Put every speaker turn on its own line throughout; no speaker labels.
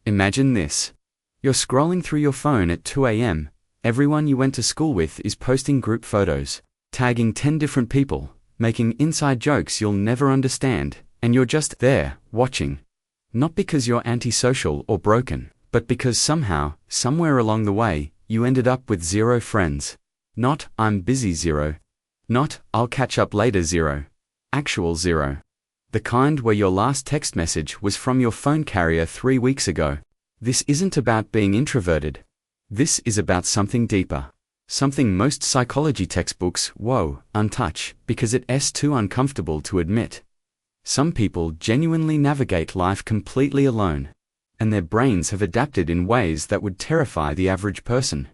Imagine this. You're scrolling through your phone at 2 a.m. Everyone you went to school with is posting group photos, tagging 10 different people, making inside jokes you'll never understand, and you're just there, watching. Not because you're antisocial or broken, but because somehow, somewhere along the way, you ended up with 0 friends. Not, I'm busy 0. Not, I'll catch up later 0. Actual 0. The kind where your last text message was from your phone carrier 3 weeks ago. This isn't about being introverted. This is about something deeper. Something most psychology textbooks, untouch, because it's too uncomfortable to admit. Some people genuinely navigate life completely alone, and their brains have adapted in ways that would terrify the average person.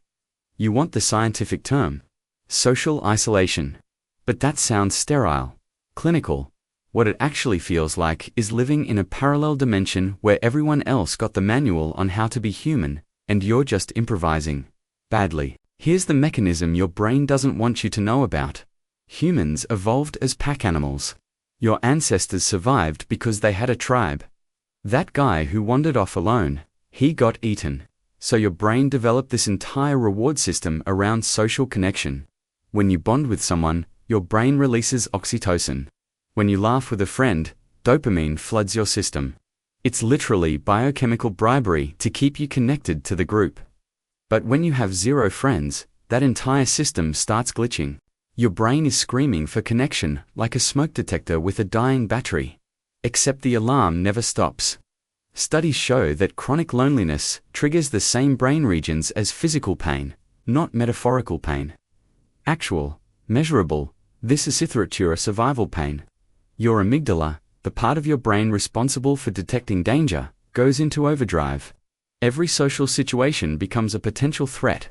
You want the scientific term, social isolation. But that sounds sterile, clinical. What it actually feels like is living in a parallel dimension where everyone else got the manual on how to be human, and you're just improvising. Badly. Here's the mechanism your brain doesn't want you to know about. Humans evolved as pack animals. Your ancestors survived because they had a tribe. That guy who wandered off alone, he got eaten. So your brain developed this entire reward system around social connection. When you bond with someone, your brain releases oxytocin. When you laugh with a friend, dopamine floods your system. It's literally biochemical bribery to keep you connected to the group. But when you have 0 friends, that entire system starts glitching. Your brain is screaming for connection like a smoke detector with a dying battery. Except the alarm never stops. Studies show that chronic loneliness triggers the same brain regions as physical pain, not metaphorical pain. Actual, measurable, viscera survival pain. Your amygdala, the part of your brain responsible for detecting danger, goes into overdrive. Every social situation becomes a potential threat.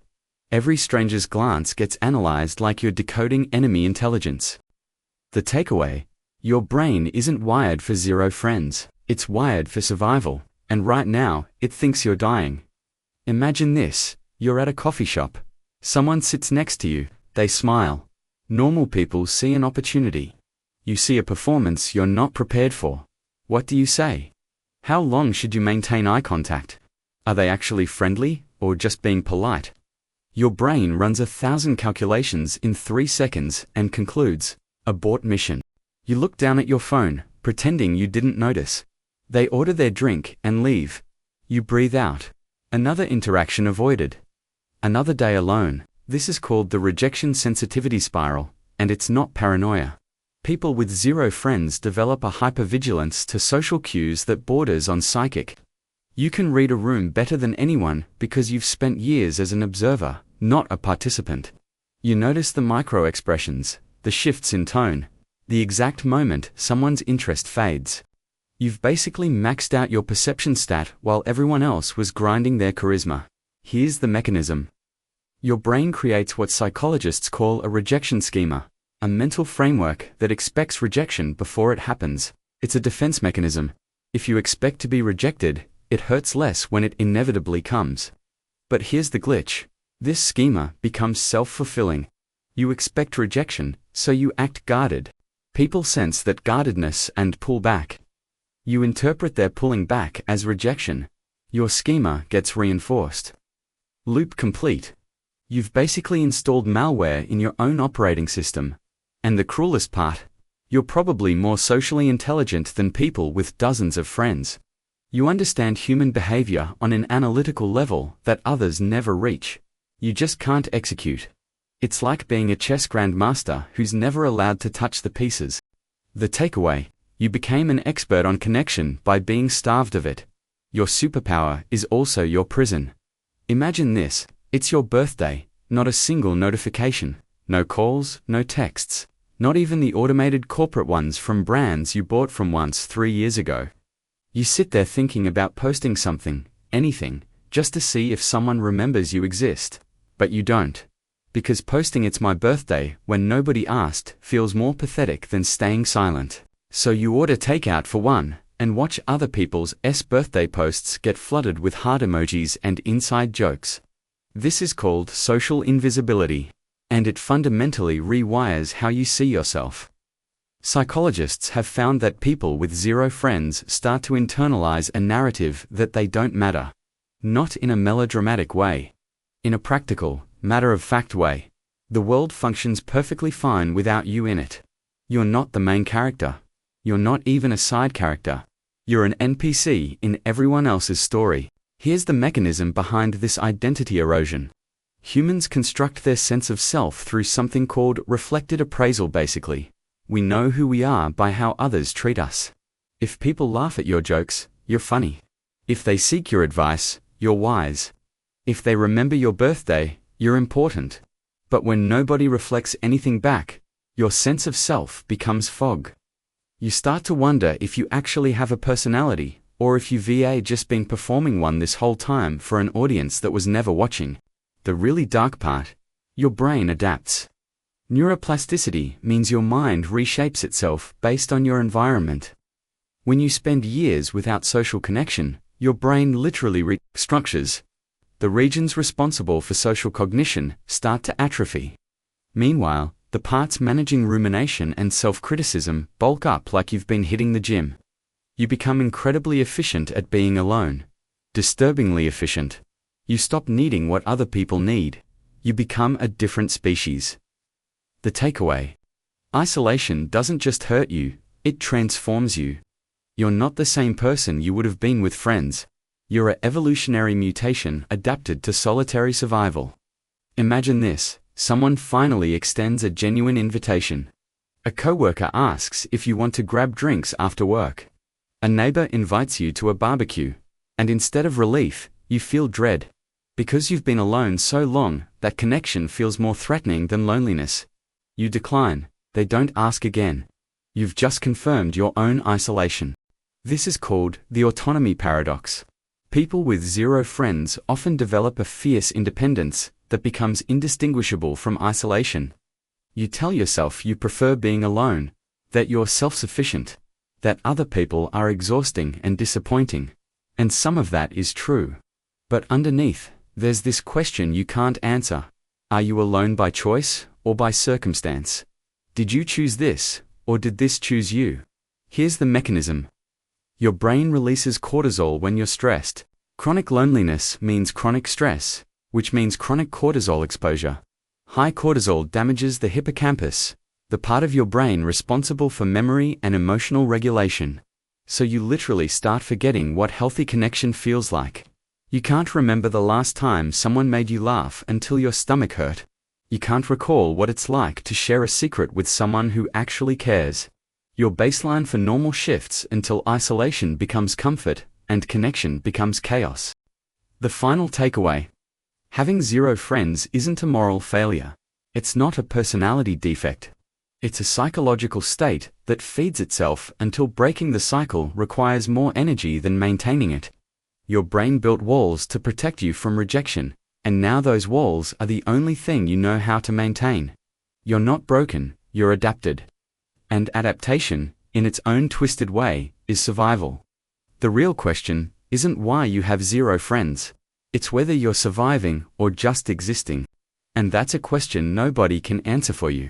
Every stranger's glance gets analyzed like you're decoding enemy intelligence. The takeaway: your brain isn't wired for 0 friends, it's wired for survival, and right now, it thinks you're dying. Imagine this: you're at a coffee shop. Someone sits next to you, they smile. Normal people see an opportunity. You see a performance you're not prepared for. What do you say? How long should you maintain eye contact? Are they actually friendly, or just being polite? Your brain runs 1,000 calculations in 3 seconds and concludes, abort mission. You look down at your phone, pretending you didn't notice. They order their drink and leave. You breathe out. Another interaction avoided. Another day alone. This is called the rejection sensitivity spiral, and it's not paranoia. People with 0 friends develop a hypervigilance to social cues that borders on psychic. You can read a room better than anyone because you've spent years as an observer, not a participant. You notice the micro-expressions, the shifts in tone, the exact moment someone's interest fades. You've basically maxed out your perception stat while everyone else was grinding their charisma. Here's the mechanism. Your brain creates what psychologists call a rejection schema, a mental framework that expects rejection before it happens. It's a defense mechanism. If you expect to be rejected, it hurts less when it inevitably comes. But here's the glitch. This schema becomes self-fulfilling. You expect rejection, so you act guarded. People sense that guardedness and pull back. You interpret their pulling back as rejection. Your schema gets reinforced. Loop complete. You've basically installed malware in your own operating system. And the cruelest part? You're probably more socially intelligent than people with dozens of friends. You understand human behavior on an analytical level that others never reach. You just can't execute. It's like being a chess grandmaster who's never allowed to touch the pieces. The takeaway: you became an expert on connection by being starved of it. Your superpower is also your prison. Imagine this: it's your birthday, not a single notification, no calls, no texts, not even the automated corporate ones from brands you bought from once 3 years ago. You sit there thinking about posting something, anything, just to see if someone remembers you exist. But you don't. Because posting "it's my birthday" when nobody asked feels more pathetic than staying silent. So you order takeout for one, and watch other people's birthday posts get flooded with heart emojis and inside jokes. This is called social invisibility. And it fundamentally rewires how you see yourself. Psychologists have found that people with zero friends start to internalize a narrative that they don't matter. Not in a melodramatic way. In a practical, matter-of-fact way. The world functions perfectly fine without you in it. You're not the main character. You're not even a side character. You're an NPC in everyone else's story. Here's the mechanism behind this identity erosion. Humans construct their sense of self through something called reflected appraisal basically. We know who we are by how others treat us. If people laugh at your jokes, you're funny. If they seek your advice, you're wise. If they remember your birthday, you're important. But when nobody reflects anything back, your sense of self becomes fog. You start to wonder if you actually have a personality, or if you've just been performing one this whole time for an audience that was never watching. The really dark part: your brain adapts. Neuroplasticity means your mind reshapes itself based on your environment. When you spend years without social connection, your brain literally restructures. The regions responsible for social cognition start to atrophy. Meanwhile, the parts managing rumination and self-criticism bulk up like you've been hitting the gym. You become incredibly efficient at being alone. Disturbingly efficient. You stop needing what other people need. You become a different species. The takeaway: isolation doesn't just hurt you, it transforms you. You're not the same person you would have been with friends. You're an evolutionary mutation adapted to solitary survival. Imagine this: someone finally extends a genuine invitation. A coworker asks if you want to grab drinks after work. A neighbor invites you to a barbecue. And instead of relief, you feel dread. Because you've been alone so long, that connection feels more threatening than loneliness. You decline. They don't ask again. You've just confirmed your own isolation. This is called the autonomy paradox. People with zero friends often develop a fierce independence that becomes indistinguishable from isolation. You tell yourself you prefer being alone, that you're self-sufficient, that other people are exhausting and disappointing. And some of that is true. But underneath, there's this question you can't answer. Are you alone by choice or by circumstance? Did you choose this, or did this choose you? Here's the mechanism. Your brain releases cortisol when you're stressed. Chronic loneliness means chronic stress, which means chronic cortisol exposure. High cortisol damages the hippocampus, the part of your brain responsible for memory and emotional regulation. So you literally start forgetting what healthy connection feels like. You can't remember the last time someone made you laugh until your stomach hurt. You can't recall what it's like to share a secret with someone who actually cares. Your baseline for normal shifts until isolation becomes comfort and connection becomes chaos. The final takeaway: having zero friends isn't a moral failure. It's not a personality defect. It's a psychological state that feeds itself until breaking the cycle requires more energy than maintaining it. Your brain built walls to protect you from rejection, and now those walls are the only thing you know how to maintain. You're not broken, you're adapted. And adaptation, in its own twisted way, is survival. The real question isn't why you have zero friends. It's whether you're surviving or just existing. And that's a question nobody can answer for you.